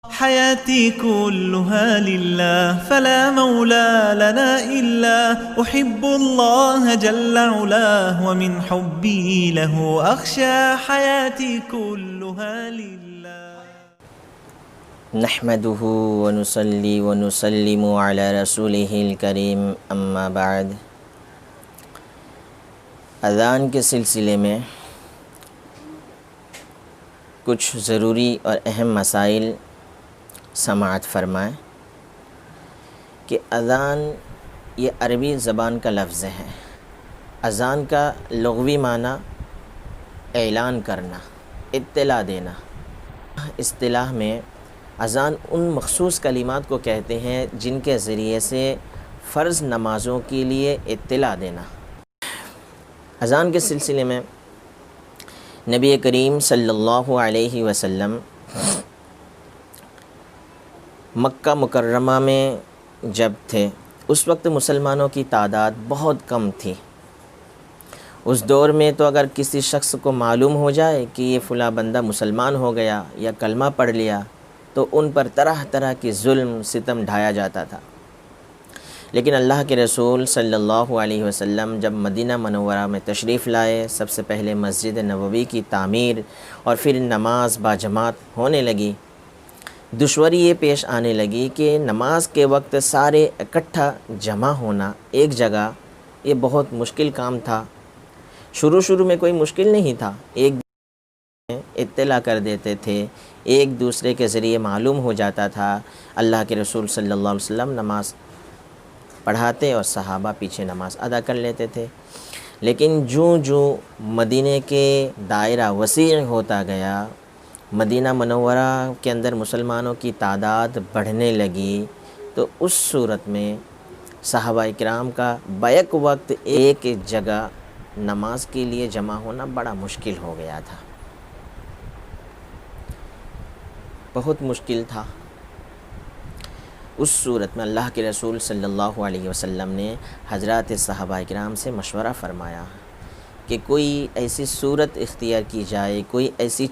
حياتي كلها لله فلا مولى لنا إلا أحب الله جل علاه ومن حبي له أخشى حياتي كلها لله. نحمده ونصلي ونسلم على رسوله الکریم اما بعد. اذان کے سلسلے میں کچھ ضروری اور اہم مسائل سماعت فرمائیں کہ اذان یہ عربی زبان کا لفظ ہے. اذان کا لغوی معنی اعلان کرنا، اطلاع دینا. اصطلاح میں اذان ان مخصوص کلمات کو کہتے ہیں جن کے ذریعے سے فرض نمازوں کے لیے اطلاع دینا. اذان کے سلسلے میں نبی کریم صلی اللہ علیہ وسلم مکہ مکرمہ میں جب تھے اس وقت مسلمانوں کی تعداد بہت کم تھی. اس دور میں تو اگر کسی شخص کو معلوم ہو جائے کہ یہ فلاں بندہ مسلمان ہو گیا یا کلمہ پڑھ لیا تو ان پر طرح طرح کی ظلم ستم ڈھایا جاتا تھا. لیکن اللہ کے رسول صلی اللہ علیہ وسلم جب مدینہ منورہ میں تشریف لائے، سب سے پہلے مسجد نبوی کی تعمیر اور پھر نماز باجماعت ہونے لگی. دشواری یہ پیش آنے لگی کہ نماز کے وقت سارے اکٹھا جمع ہونا ایک جگہ یہ بہت مشکل کام تھا. شروع میں کوئی مشکل نہیں تھا، ایک اطلاع کر دیتے تھے، ایک دوسرے کے ذریعے معلوم ہو جاتا تھا. اللہ کے رسول صلی اللہ علیہ وسلم نماز پڑھاتے اور صحابہ پیچھے نماز ادا کر لیتے تھے. لیکن جو مدینہ کے دائرہ وسیع ہوتا گیا، مدینہ منورہ کے اندر مسلمانوں کی تعداد بڑھنے لگی، تو اس صورت میں صحابہ اکرام کا بیک وقت ایک جگہ نماز کے لیے جمع ہونا بڑا مشکل ہو گیا تھا، بہت مشکل تھا. اس صورت میں اللہ کے رسول صلی اللہ علیہ وسلم نے حضرات صحابہ اکرام سے مشورہ فرمایا کہ کوئی ایسی صورت اختیار کی جائے، کوئی ایسی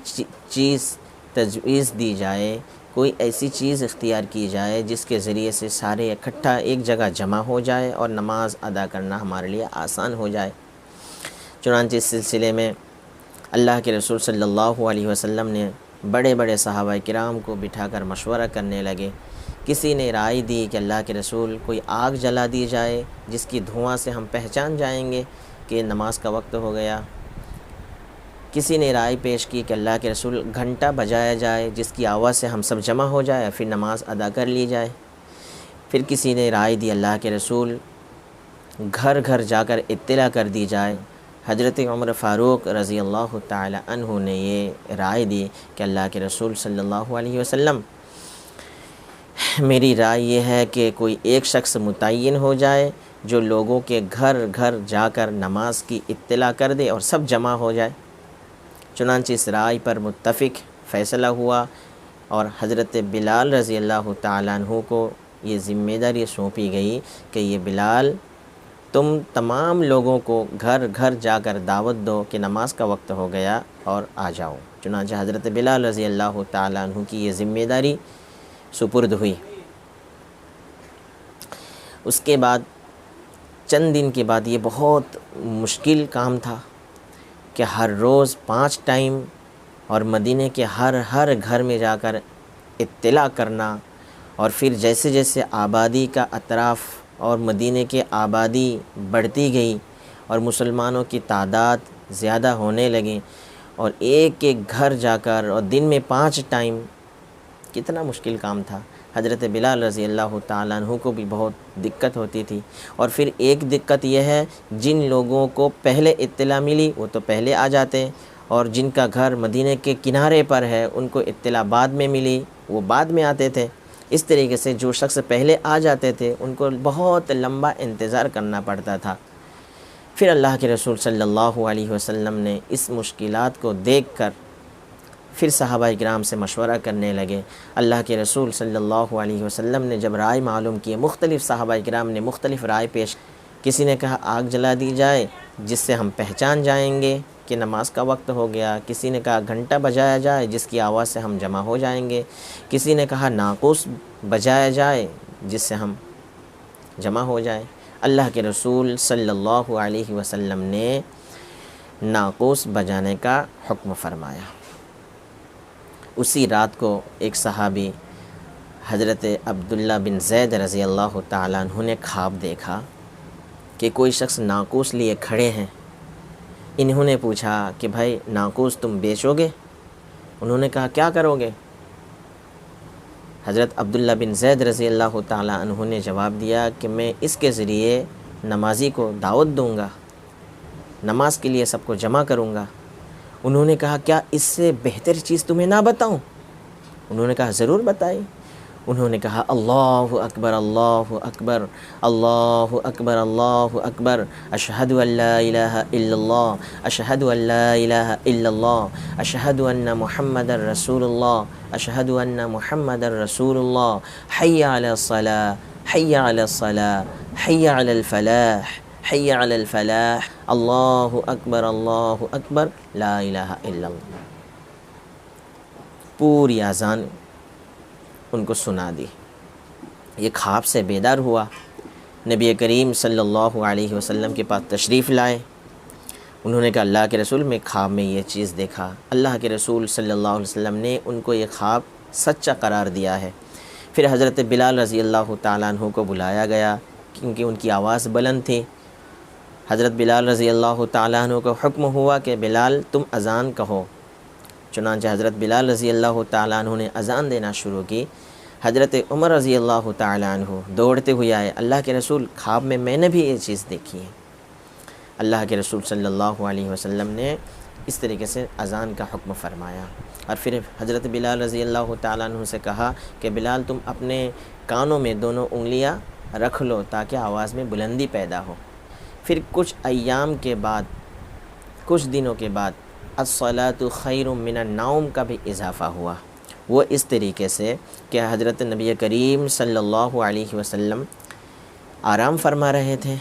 چیز تجویز دی جائے، کوئی ایسی چیز اختیار کی جائے جس کے ذریعے سے سارے اکٹھا ایک جگہ جمع ہو جائے اور نماز ادا کرنا ہمارے لیے آسان ہو جائے. چنانچہ اس سلسلے میں اللہ کے رسول صلی اللہ علیہ وسلم نے بڑے بڑے صحابہ کرام کو بٹھا کر مشورہ کرنے لگے. کسی نے رائے دی کہ اللہ کے رسول کوئی آگ جلا دی جائے جس کی دھواں سے ہم پہچان جائیں گے کہ نماز کا وقت ہو گیا. کسی نے رائے پیش کی کہ اللہ کے رسول گھنٹہ بجایا جائے جس کی آواز سے ہم سب جمع ہو جائے پھر نماز ادا کر لی جائے. پھر کسی نے رائے دی اللہ کے رسول گھر گھر جا کر اطلاع کر دی جائے. حضرت عمر فاروق رضی اللہ تعالی عنہ نے یہ رائے دی کہ اللہ کے رسول صلی اللہ علیہ وسلم میری رائے یہ ہے کہ کوئی ایک شخص متعین ہو جائے جو لوگوں کے گھر گھر جا کر نماز کی اطلاع کر دے اور سب جمع ہو جائے. چنانچہ اس رائے پر متفق فیصلہ ہوا اور حضرت بلال رضی اللہ تعالیٰ عنہ کو یہ ذمہ داری سونپی گئی کہ یہ بلال تم تمام لوگوں کو گھر گھر جا کر دعوت دو کہ نماز کا وقت ہو گیا اور آ جاؤ. چنانچہ حضرت بلال رضی اللہ تعالیٰ عنہ کی یہ ذمہ داری سپرد ہوئی. اس کے بعد چند دن کے بعد یہ بہت مشکل کام تھا کہ ہر روز 5 ٹائم اور مدینہ کے ہر گھر میں جا کر اطلاع کرنا، اور پھر جیسے جیسے آبادی کا اطراف اور مدینہ کی آبادی بڑھتی گئی اور مسلمانوں کی تعداد زیادہ ہونے لگی اور ایک ایک گھر جا کر اور دن میں 5 ٹائم، کتنا مشکل کام تھا. حضرت بلال رضی اللہ تعالیٰ عنہ کو بھی بہت دقت ہوتی تھی. اور پھر ایک دقت یہ ہے جن لوگوں کو پہلے اطلاع ملی وہ تو پہلے آ جاتے، اور جن کا گھر مدینہ کے کنارے پر ہے ان کو اطلاع بعد میں ملی، وہ بعد میں آتے تھے. اس طریقے سے جو شخص پہلے آ جاتے تھے ان کو بہت لمبا انتظار کرنا پڑتا تھا. پھر اللہ کے رسول صلی اللہ علیہ وسلم نے اس مشکلات کو دیکھ کر پھر صحابہ کرام سے مشورہ کرنے لگے. اللہ کے رسول صلی اللہ علیہ وسلم نے جب رائے معلوم کی، مختلف صحابہ کرام نے مختلف رائے پیش. کسی نے کہا آگ جلا دی جائے جس سے ہم پہچان جائیں گے کہ نماز کا وقت ہو گیا، کسی نے کہا گھنٹہ بجایا جائے جس کی آواز سے ہم جمع ہو جائیں گے، کسی نے کہا ناقوس بجایا جائے جس سے ہم جمع ہو جائیں۔ اللہ کے رسول صلی اللہ علیہ وسلم نے ناقوس بجانے کا حکم فرمایا۔ اسی رات کو ایک صحابی حضرت عبداللہ بن زید رضی اللہ تعالیٰ عنہ نے خواب دیکھا کہ کوئی شخص ناقوس لیے کھڑے ہیں۔ انہوں نے پوچھا کہ بھائی ناقوس تم بیچو گے؟ انہوں نے کہا کیا کرو گے؟ حضرت عبداللہ بن زید رضی اللہ تعالیٰ عنہ نے جواب دیا کہ میں اس کے ذریعے نمازی کو دعوت دوں گا، نماز کے لیے سب کو جمع کروں گا۔ انہوں نے کہا کیا اس سے بہتر چیز تمہیں نہ بتاؤں؟ انہوں نے کہا ضرور بتائیں۔ انہوں نے کہا اللہ اکبر اللہ اکبر اللہ اکبر اللہ اکبر، اشہد ان لا الہ الا اللہ اشہد ان لا الہ الا اللہ اشہد ان محمد رسول اللہ اشہد ان محمد رسول اللہ، حی علی الصلاۃ حی علی الصلاۃ حی علی الفلاح حی علی الفلاح، اللہ اکبر لا الہ الا اللہ۔ پوری اذان ان کو سنا دی۔ یہ خواب سے بیدار ہوا، نبی کریم صلی اللہ علیہ وسلم کے پاس تشریف لائے۔ انہوں نے کہا اللہ کے رسول میں خواب میں یہ چیز دیکھا۔ اللہ کے رسول صلی اللہ علیہ وسلم نے ان کو یہ خواب سچا قرار دیا ہے۔ پھر حضرت بلال رضی اللہ تعالیٰ عنہ کو بلایا گیا کیونکہ ان کی آواز بلند تھی۔ حضرت بلال رضی اللہ تعالیٰ عنہ کو حکم ہوا کہ بلال تم اذان کہو۔ چنانچہ حضرت بلال رضی اللہ تعالیٰ عنہ نے اذان دینا شروع کی۔ حضرت عمر رضی اللہ تعالیٰ عنہ دوڑتے ہوئے آئے، اللہ کے رسول خواب میں نے بھی یہ چیز دیکھی ہے۔ اللہ کے رسول صلی اللہ علیہ وسلم نے اس طریقے سے اذان کا حکم فرمایا، اور پھر حضرت بلال رضی اللہ تعالیٰ عنہ سے کہا کہ بلال تم اپنے کانوں میں دونوں انگلیاں رکھ لو تاکہ آواز میں بلندی پیدا ہو۔ پھر کچھ ایام کے بعد، کچھ دنوں کے بعد الصلاۃ خیر من النوم کا بھی اضافہ ہوا، وہ اس طریقے سے کہ حضرت نبی کریم صلی اللہ علیہ وسلم آرام فرما رہے تھے۔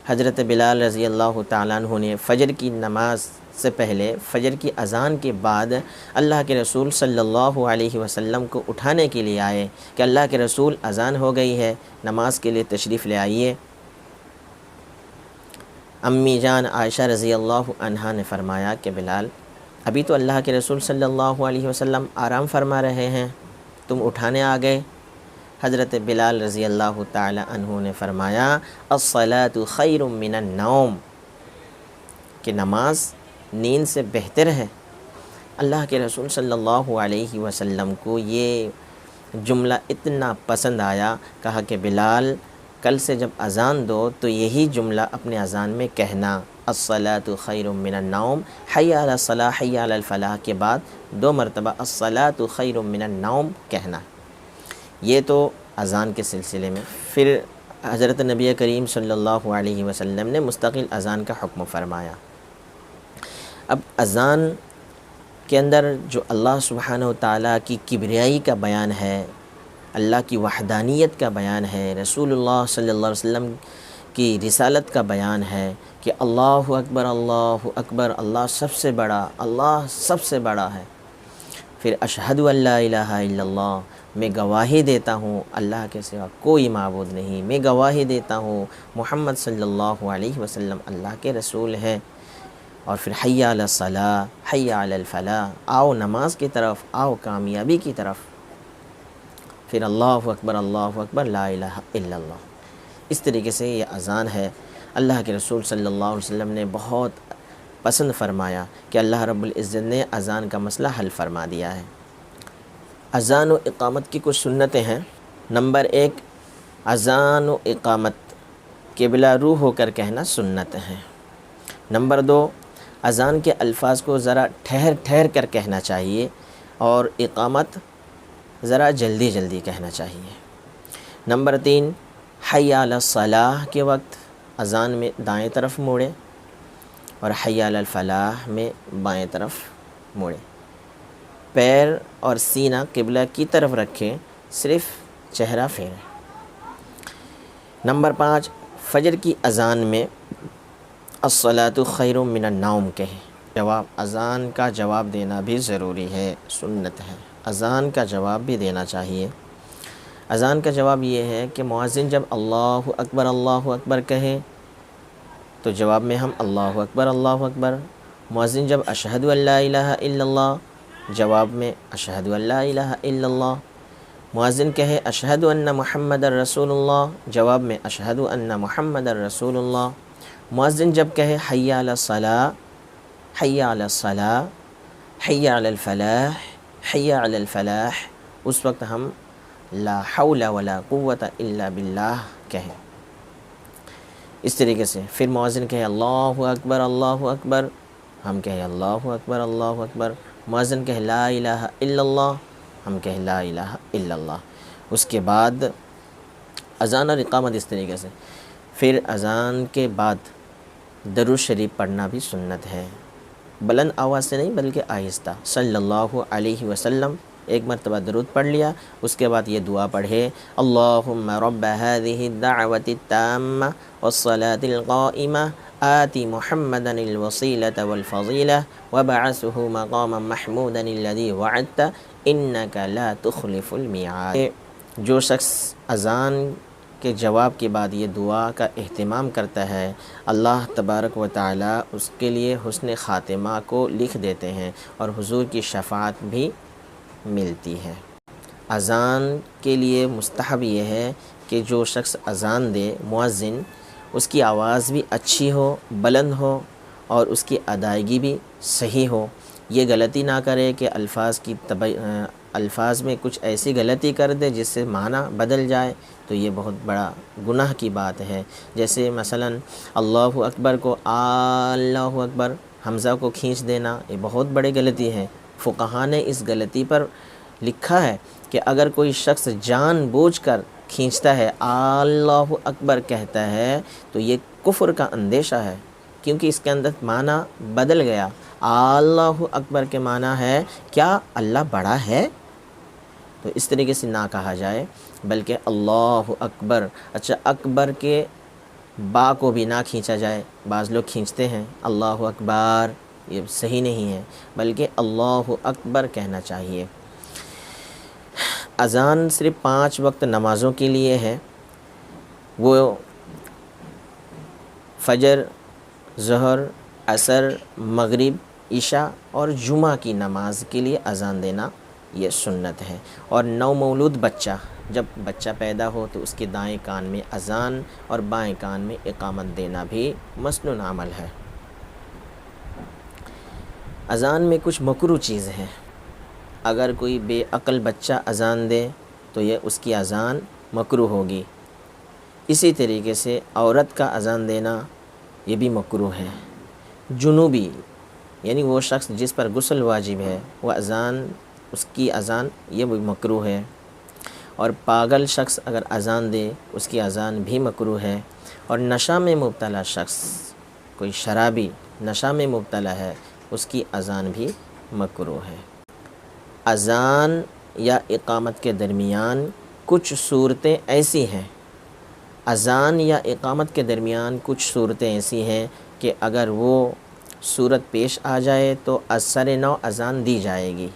حضرت بلال رضی اللہ تعالیٰ عنہ نے فجر کی نماز سے پہلے، فجر کی اذان کے بعد اللہ کے رسول صلی اللہ علیہ وسلم کو اٹھانے کے لیے آئے کہ اللہ کے رسول اذان ہو گئی ہے، نماز کے لیے تشریف لے آئیے۔ امی جان عائشہ رضی اللہ عنہا نے فرمایا کہ بلال ابھی تو اللہ کے رسول صلی اللہ علیہ وسلم آرام فرما رہے ہیں، تم اٹھانے آ گئے۔ حضرت بلال رضی اللہ تعالی عنہ نے فرمایا الصلاۃ خیر من النوم، کہ نماز نیند سے بہتر ہے۔ اللہ کے رسول صلی اللہ علیہ وسلم کو یہ جملہ اتنا پسند آیا، کہا کہ بلال کل سے جب اذان دو تو یہی جملہ اپنے اذان میں کہنا، الصلاۃ خیر من النوم، حی علی الصلاۃ حی علی الفلاح کے بعد 2 مرتبہ الصلاۃ خیر من النوم کہنا۔ یہ تو اذان کے سلسلے میں۔ پھر حضرت نبی کریم صلی اللہ علیہ وسلم نے مستقل اذان کا حکم فرمایا۔ اب اذان کے اندر جو اللہ سبحانہ و تعالیٰ کی کبریائی کا بیان ہے، اللہ کی وحدانیت کا بیان ہے، رسول اللہ صلی اللہ علیہ وسلم کی رسالت کا بیان ہے کہ اللہ اکبر اللہ اکبر، اللہ سب سے بڑا، اللہ سب سے بڑا ہے۔ پھر اشہد ان لا الہ الا اللہ، میں گواہی دیتا ہوں اللہ کے سوا کوئی معبود نہیں، میں گواہی دیتا ہوں محمد صلی اللہ علیہ وسلم اللہ کے رسول ہیں۔ اور پھر حی علی الصلاۃ حی علی الفلاح، آؤ نماز کی طرف، آؤ کامیابی کی طرف۔ پھر اللہ اکبر لا الہ الا اللہ۔ اس طریقے سے یہ اذان ہے۔ اللہ کے رسول صلی اللہ علیہ وسلم نے بہت پسند فرمایا کہ اللہ رب العزت نے اذان کا مسئلہ حل فرما دیا ہے۔ اذان و اقامت کی کچھ سنتیں ہیں۔ نمبر 1، اذان و اقامت قبلہ رو ہو کر کہنا سنت ہے۔ نمبر 2، اذان کے الفاظ کو ذرا ٹھہر ٹھہر کر کہنا چاہیے، اور اقامت ذرا جلدی جلدی کہنا چاہیے۔ نمبر 3، حی علی الصلاح کے وقت اذان میں دائیں طرف موڑے، اور حی علی الفلاح میں بائیں طرف موڑے۔ پیر اور سینہ قبلہ کی طرف رکھیں، صرف چہرہ پھیریں۔ نمبر 5، فجر کی اذان میں الصلاۃ خیر من النوم کہیں، جواب اذان کا جواب دینا بھی ضروری ہے، سنت ہے، اذان کا جواب بھی دینا چاہیے۔ اذان کا جواب یہ ہے کہ مؤذن جب اللہ اکبر کہے تو جواب میں ہم اللہ اکبر۔ مؤذن جب اشہد ان لا الہ الا اللہ، جواب میں اشہد ان لا الہ الا اللہ۔ مؤذن کہے اشہد ان محمد رسول اللہ، جواب میں اشہد ان محمد رسول اللہ۔ مؤذن جب کہے حی علی الصلاۃ، حی علی الصلاۃ، حی علی الفلاح، حی علی الفلاح، اس وقت ہم لا حول ولا قوت الا باللہ کہیں۔ اس طریقے سے پھر مؤذن کہے اللہ اکبر، ہم کہیں اللہ اکبر۔ مؤذن کہے لا الہ الا اللہ، ہم کہیں لا الہ الا اللہ۔ اس کے بعد اذان اور اقامت اس طریقے سے۔ پھر اذان کے بعد درود شریف پڑھنا بھی سنت ہے، بلند آواز سے نہیں بلکہ آہستہ، صلی اللہ علیہ وسلم، ایک مرتبہ درود پڑھ لیا، اس کے بعد یہ دعا پڑھے اللہم رب هذه الدعوة التامة والصلاة القائمة آت محمدا الوسيلة والفضيلة وبعثه مقاما محمودا الذي وعدت انك لا تخلف الميعاد۔ جو شخص اذان کے جواب کے بعد یہ دعا کا اہتمام کرتا ہے، اللہ تبارک و تعالی اس کے لیے حسن خاتمہ کو لکھ دیتے ہیں اور حضور کی شفاعت بھی ملتی ہے۔ اذان کے لیے مستحب یہ ہے کہ جو شخص اذان دے، مؤذن، اس کی آواز بھی اچھی ہو، بلند ہو، اور اس کی ادائیگی بھی صحیح ہو۔ یہ غلطی نہ کرے کہ الفاظ میں کچھ ایسی غلطی کر دے جس سے معنی بدل جائے، تو یہ بہت بڑا گناہ کی بات ہے۔ جیسے مثلا اللہ اکبر کو اللہ اکبر، حمزہ کو کھینچ دینا، یہ بہت بڑی غلطی ہے۔ فقہا نے اس غلطی پر لکھا ہے کہ اگر کوئی شخص جان بوجھ کر کھینچتا ہے، اللہ اکبر کہتا ہے، تو یہ کفر کا اندیشہ ہے، کیونکہ اس کے اندر معنی بدل گیا۔ اللہ اکبر کے معنی ہے کیا اللہ بڑا ہے؟ تو اس طریقے سے نہ کہا جائے، بلکہ اللہ اکبر۔ اچھا، اکبر کے با کو بھی نہ کھینچا جائے، بعض لوگ کھینچتے ہیں اللہ اکبر، یہ صحیح نہیں ہے، بلکہ اللہ اکبر کہنا چاہیے۔ اذان صرف 5 وقت نمازوں کے لیے ہے، وہ فجر، ظہر، عصر، مغرب، عشاء اور جمعہ کی نماز کے لیے اذان دینا یہ سنت ہے۔ اور نو مولود بچہ، جب بچہ پیدا ہو تو اس کے دائیں کان میں اذان اور بائیں کان میں اقامت دینا بھی مسنون عمل ہے۔ اذان میں کچھ مکروہ چیز ہیں، اگر کوئی بے عقل بچہ اذان دے تو یہ اس کی اذان مکروہ ہوگی۔ اسی طریقے سے عورت کا اذان دینا یہ بھی مکروہ ہے۔ جنوبی یعنی وہ شخص جس پر غسل واجب ہے، وہ اذان، اس کی اذان یہ بھی مکروہ ہے۔ اور پاگل شخص اگر اذان دے اس کی اذان بھی مکروہ ہے۔ اور نشہ میں مبتلا شخص، کوئی شرابی نشہ میں مبتلا ہے، اس کی اذان بھی مکروہ ہے۔ اذان یا اقامت کے درمیان کچھ صورتیں ایسی ہیں، اذان یا اقامت کے درمیان کچھ صورتیں ایسی ہیں کہ اگر وہ صورت پیش آ جائے تو اثر نو اذان دی جائے گی۔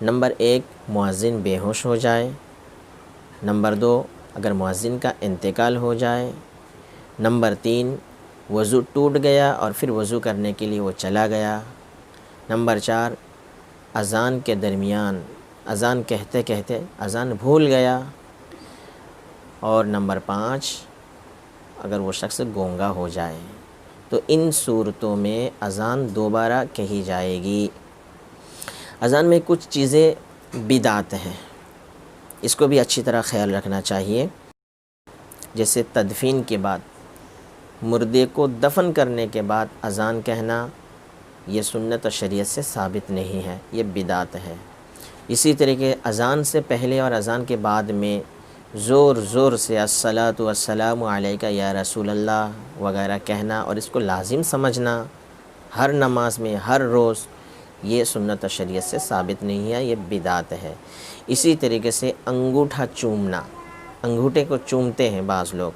نمبر 1، مؤذن بے ہوش ہو جائے۔ نمبر 2، اگر مؤذن کا انتقال ہو جائے۔ نمبر 3، وضو ٹوٹ گیا اور پھر وضو کرنے کے لیے وہ چلا گیا۔ نمبر 4، اذان کے درمیان اذان کہتے کہتے اذان بھول گیا۔ اور نمبر 5، اگر وہ شخص گونگا ہو جائے تو ان صورتوں میں اذان دوبارہ کہی جائے گی۔ اذان میں کچھ چیزیں بدعت ہیں، اس کو بھی اچھی طرح خیال رکھنا چاہیے۔ جیسے تدفین کے بعد، مردے کو دفن کرنے کے بعد اذان کہنا، یہ سنت و شریعت سے ثابت نہیں ہے، یہ بدعت ہے۔ اسی طریقے اذان سے پہلے اور اذان کے بعد میں زور زور سے الصلاۃ والسلام علیک یا رسول اللہ وغیرہ کہنا اور اس کو لازم سمجھنا ہر نماز میں ہر روز، یہ سنت و شریعت سے ثابت نہیں ہے، یہ بدعت ہے۔ اسی طریقے سے انگوٹھا چومنا، انگوٹھے کو چومتے ہیں بعض لوگ،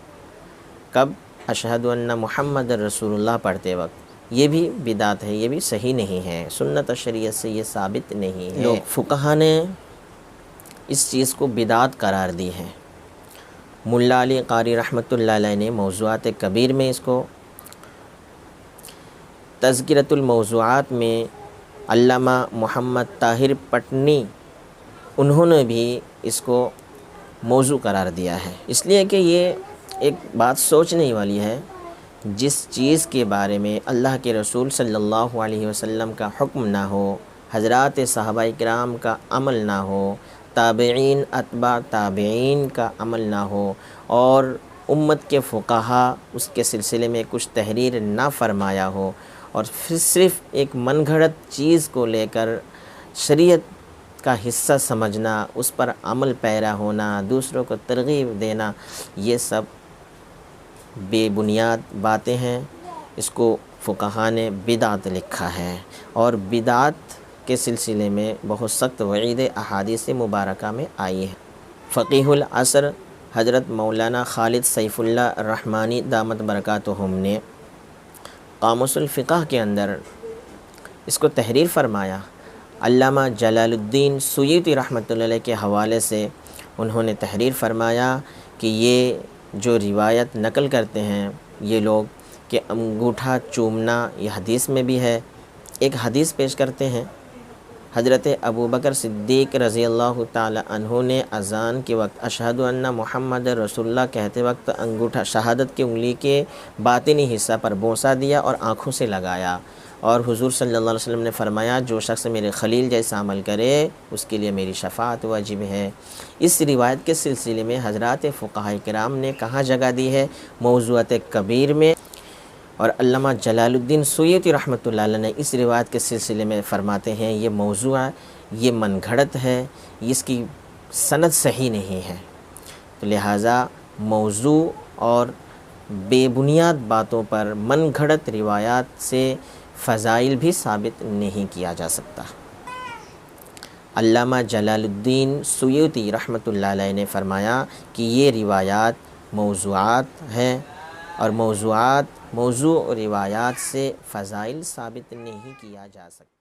کب؟ اشہد ان محمد رسول اللہ پڑھتے وقت، یہ بھی بدعت ہے، یہ بھی صحیح نہیں ہے، سنت شریعت سے یہ ثابت نہیں ہے۔ لوگ فقہا نے اس چیز کو بدعت قرار دی ہے۔ ملا علی قاری رحمۃ اللہ علیہ نے موضوعات کبیر میں اس کو، تذکرۃ الموضوعات میں علامہ محمد طاہر پٹنی انہوں نے بھی اس کو موضوع قرار دیا ہے، اس لیے کہ یہ ایک بات سوچنے والی ہے، جس چیز کے بارے میں اللہ کے رسول صلی اللہ علیہ وسلم کا حکم نہ ہو، حضرات صحابہ کرام کا عمل نہ ہو، تابعین اتباع تابعین کا عمل نہ ہو، اور امت کے فقہا اس کے سلسلے میں کچھ تحریر نہ فرمایا ہو، اور پھر صرف ایک من گھڑت چیز کو لے کر شریعت کا حصہ سمجھنا، اس پر عمل پیرا ہونا، دوسروں کو ترغیب دینا، یہ سب بے بنیاد باتیں ہیں۔ اس کو فقہا نے بدعت لکھا ہے، اور بدعت کے سلسلے میں بہت سخت وعید احادیث مبارکہ میں آئی ہے۔ فقیہ العصر حضرت مولانا خالد سیف اللہ رحمانی دامت برکاتہم نے قاموس الفقہ کے اندر اس کو تحریر فرمایا۔ علامہ جلال الدین سیوطی رحمۃ اللہ علیہ کے حوالے سے انہوں نے تحریر فرمایا کہ یہ جو روایت نقل کرتے ہیں یہ لوگ کہ انگوٹھا چومنا یہ حدیث میں بھی ہے، ایک حدیث پیش کرتے ہیں، حضرت ابوبکر صدیق رضی اللہ تعالی عنہ نے اذان کے وقت اشہد ان محمد رسول اللہ کہتے وقت انگوٹھا شہادت کی انگلی کے باطنی حصہ پر بوسہ دیا اور آنکھوں سے لگایا، اور حضور صلی اللہ علیہ وسلم نے فرمایا جو شخص میرے خلیل جیسا عمل کرے اس کے لیے میری شفاعت واجب ہے۔ اس روایت کے سلسلے میں حضرات فقہاء کرام نے کہاں جگہ دی ہے؟ موضوعات کبیر میں، اور علامہ جلال الدین سیوطی رحمۃ اللہ علیہ نے اس روایت کے سلسلے میں فرماتے ہیں یہ موضوع یہ من گھڑت ہے، اس کی سند صحیح نہیں ہے، تو لہٰذا موضوع اور بے بنیاد باتوں پر من گھڑت روایات سے فضائل بھی ثابت نہیں کیا جا سکتا۔ علامہ جلال الدین سیوطی رحمۃ اللہ علیہ نے فرمایا کہ یہ روایات موضوعات ہیں، اور موضوع روایات سے فضائل ثابت نہیں کیا جا سکتا۔